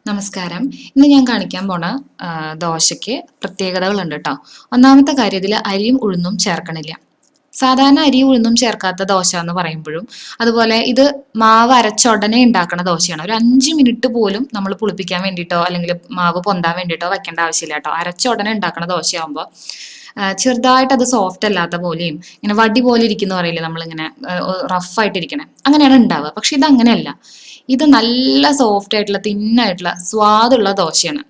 നമസ്കാരം. ഇന്ന് ഞാൻ കാണിക്കാൻ പോണ ദോശയ്ക്ക് പ്രത്യേകതകളുണ്ട് ട്ടോ. ഒന്നാമത്തെ കാര്യം ഇതില് അരിയും ഉഴുന്നും ചേർക്കണില്ല. സാധാരണ അരിയും ഉഴുന്നും ചേർക്കാത്ത ദോശ എന്ന് പറയുമ്പോഴും അതുപോലെ ഇത് മാവ് അരച്ച ഉടനെ ഉണ്ടാക്കണ ദോശയാണ്. ഒരു 5 മിനിറ്റ് പോലും നമ്മൾ പുളിപ്പിക്കാൻ വേണ്ടിയിട്ടോ അല്ലെങ്കിൽ മാവ് പൊന്താൻ വേണ്ടിയിട്ടോ വെക്കേണ്ട ആവശ്യമില്ല ട്ടോ. അരച്ച ഉടനെ ഉണ്ടാക്കണ ദോശയാകുമ്പോൾ ചെറുതായിട്ട് അത് സോഫ്റ്റ് അല്ലാത്ത പോലെയും ഇങ്ങനെ വടി പോലെ ഇരിക്കുന്ന പറയില്ലേ നമ്മളിങ്ങനെ റഫായിട്ടിരിക്കണേ അങ്ങനെയാണ് ഉണ്ടാവുക. പക്ഷെ ഇത് അങ്ങനെയല്ല. ഇത് നല്ല സോഫ്റ്റ് ആയിട്ടുള്ള തിന്നായിട്ടുള്ള സ്വാദുള്ള ദോശയാണ്.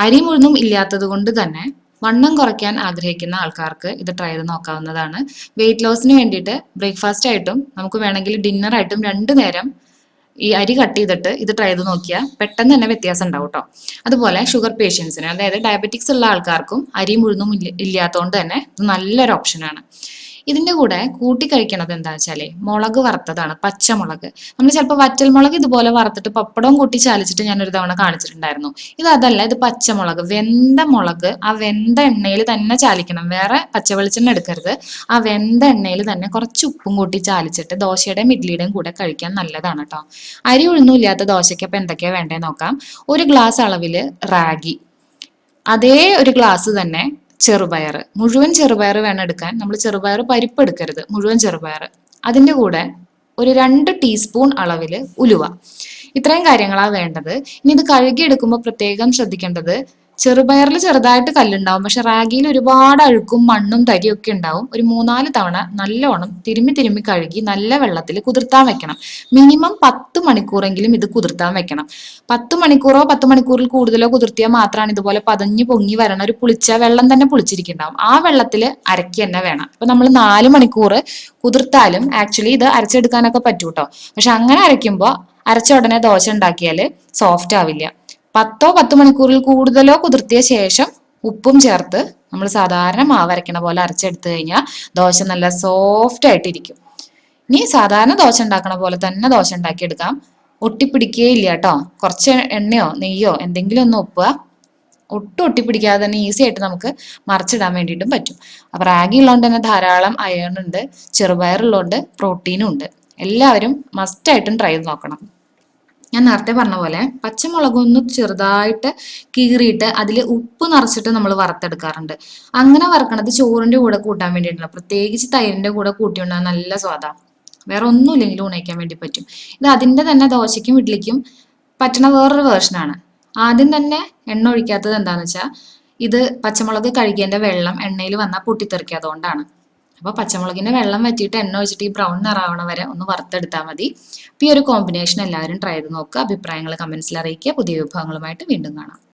അരിയും ഉഴുന്നും ഇല്ലാത്തത് കൊണ്ട് തന്നെ വണ്ണം കുറയ്ക്കാൻ ആഗ്രഹിക്കുന്ന ആൾക്കാർക്ക് ഇത് ട്രൈ ചെയ്ത് നോക്കാവുന്നതാണ്. വെയിറ്റ് ലോസിന് വേണ്ടിയിട്ട് ബ്രേക്ക്ഫാസ്റ്റ് ആയിട്ടും നമുക്ക് വേണമെങ്കിൽ ഡിന്നർ ആയിട്ടും 2 നേരം ഈ അരി കട്ട് ചെയ്തിട്ട് ഇത് ട്രൈ ചെയ്ത് നോക്കിയാൽ പെട്ടെന്ന് തന്നെ വ്യത്യാസം ഉണ്ടാവും ട്ടോ. അതുപോലെ ഷുഗർ പേഷ്യൻസിന് അതായത് ഡയബറ്റിക്സ് ഉള്ള ആൾക്കാർക്കും അരിയും ഉഴുന്നും ഇല്ലാത്തതുകൊണ്ട് തന്നെ ഇത് നല്ലൊരു ഓപ്ഷനാണ്. ഇതിന്റെ കൂടെ കൂട്ടി കഴിക്കണത് എന്താ വെച്ചാലേ മുളക് വറുത്തതാണ്, പച്ചമുളക്. നമ്മൾ ചിലപ്പോൾ വറ്റൽമുളക് ഇതുപോലെ വറുത്തിട്ട് പപ്പടവും കൂട്ടി ചാലിച്ചിട്ട് ഞാൻ ഒരു തവണ കാണിച്ചിട്ടുണ്ടായിരുന്നു. ഇത് അതല്ല, ഇത് പച്ചമുളക്, വെന്ത മുളക്. ആ വെന്ത എണ്ണയിൽ തന്നെ ചാലിക്കണം, വേറെ പച്ച വെളിച്ചെണ്ണ എടുക്കരുത്. ആ വെന്ത എണ്ണയിൽ തന്നെ കുറച്ച് ഉപ്പും കൂട്ടി ചാലിച്ചിട്ട് ദോശയുടെയും ഇഡ്ലിയുടെയും കൂടെ കഴിക്കാൻ നല്ലതാണ് കേട്ടോ. അരി ഉഴുന്നും ഇല്ലാത്ത ദോശയ്ക്ക് അപ്പൊ എന്തൊക്കെയാ വേണ്ടേ നോക്കാം. 1 ഗ്ലാസ് അളവില് റാഗി, അതേ ഒരു ഗ്ലാസ് തന്നെ ചെറുപയർ, മുഴുവൻ ചെറുപയർ വേണം എടുക്കാൻ. നമ്മൾ ചെറുപയർ പരിപ്പ് എടുക്കരുത്, മുഴുവൻ ചെറുപയർ. അതിന്റെ കൂടെ ഒരു 2 ടീസ്പൂൺ അളവില് ഉലുവ. ഇത്രയും കാര്യങ്ങളാണ് വേണ്ടത്. ഇനി ഇത് കഴുകി എടുക്കുമ്പോൾ പ്രത്യേകം ശ്രദ്ധിക്കേണ്ടത്, ചെറുപയറിൽ ചെറുതായിട്ട് കല്ലുണ്ടാവും, പക്ഷെ റാഗിയിൽ ഒരുപാട് അഴുക്കും മണ്ണും തരിയും ഒക്കെ ഉണ്ടാവും. ഒരു 3-4 തവണ നല്ലോണം തിരുമ്മി തിരുമ്മി കഴുകി നല്ല വെള്ളത്തിൽ കുതിർത്താൻ വെക്കണം. മിനിമം 10 മണിക്കൂറെങ്കിലും ഇത് കുതിർത്താൻ വെക്കണം. 10 മണിക്കൂറോ 10 മണിക്കൂറിൽ കൂടുതലോ കുതിർത്തിയാൽ മാത്രമാണ് ഇതുപോലെ പതഞ്ഞു പൊങ്ങി വരണ ഒരു പുളിച്ച വെള്ളം തന്നെ പുളിച്ചിരിക്കുന്നുണ്ടാവും. ആ വെള്ളത്തിൽ അരക്കി തന്നെ വേണം. അപ്പൊ നമ്മൾ 4 മണിക്കൂർ കുതിർത്താലും ആക്ച്വലി ഇത് അരച്ചെടുക്കാനൊക്കെ പറ്റൂട്ടോ. പക്ഷെ അങ്ങനെ അരയ്ക്കുമ്പോൾ അരച്ച ഉടനെ ദോശ ഉണ്ടാക്കിയാൽ സോഫ്റ്റ് ആവില്ല. 10 മണിക്കൂറിൽ കൂടുതലോ കുതിർത്തിയ ശേഷം ഉപ്പും ചേർത്ത് നമ്മൾ സാധാരണ മാവ് അരയ്ക്കണ പോലെ അരച്ചെടുത്തു കഴിഞ്ഞാൽ ദോശ നല്ല സോഫ്റ്റ് ആയിട്ടിരിക്കും. ഇനി സാധാരണ ദോശ ഉണ്ടാക്കണ പോലെ തന്നെ ദോശ ഉണ്ടാക്കിയെടുക്കാം. ഒട്ടിപ്പിടിക്കേ ഇല്ല കേട്ടോ. കുറച്ച് എണ്ണയോ നെയ്യോ എന്തെങ്കിലും ഒന്ന് ഒപ്പുക. ഒട്ടും ഒട്ടിപ്പിടിക്കാതെ തന്നെ ഈസി ആയിട്ട് നമുക്ക് മറിച്ചിടാൻ വേണ്ടിയിട്ടും പറ്റും. അപ്പൊ റാഗി ഉള്ളതുകൊണ്ട് തന്നെ ധാരാളം അയൺ ഉണ്ട്, ചെറുപയർ ഉള്ളതുകൊണ്ട് പ്രോട്ടീനും ഉണ്ട്. എല്ലാവരും മസ്റ്റ് ആയിട്ടും ട്രൈ ചെയ്ത് നോക്കണം. ഞാൻ നേരത്തെ പറഞ്ഞ പോലെ പച്ചമുളകൊന്ന് ചെറുതായിട്ട് കീറിയിട്ട് അതിൽ ഉപ്പ് നിറച്ചിട്ട് നമ്മൾ വറുത്തെടുക്കാറുണ്ട്. അങ്ങനെ വറക്കണത് ചോറിന്റെ കൂടെ കൂട്ടാൻ വേണ്ടിയിട്ടാണ്, പ്രത്യേകിച്ച് തൈരിന്റെ കൂടെ കൂട്ടിയുണ്ടാകാൻ നല്ല സ്വാദാ. വേറെ ഒന്നും ഇല്ലെങ്കിലും ഉണയിക്കാൻ വേണ്ടി പറ്റും. ഇത് അതിന്റെ തന്നെ ദോശയ്ക്കും ഇഡ്ലിക്കും പറ്റണ വേറൊരു വേർഷനാണ്. ആദ്യം തന്നെ എണ്ണ ഒഴിക്കാത്തത് എന്താന്ന് വെച്ചാൽ ഇത് പച്ചമുളക് കഴുകിയതിന്റെ വെള്ളം എണ്ണയിൽ വന്നാൽ പൊട്ടിത്തെറിക്കാതുകൊണ്ടാണ്. അപ്പൊ പച്ചമുളകിന്റെ വെള്ളം വറ്റിയിട്ട് എണ്ണ ഒഴിച്ചിട്ട് ഈ ബ്രൗൺ നിറാവണ വരെ ഒന്ന് വറുത്തെടുത്താൽ മതി. അപ്പൊ ഈ ഒരു കോമ്പിനേഷൻ എല്ലാവരും ട്രൈ ചെയ്ത് നോക്കുക. അഭിപ്രായങ്ങൾ കമന്റ്സിൽ അറിയിക്കുക. പുതിയ വിഭവങ്ങളുമായിട്ട് വീണ്ടും കാണാം.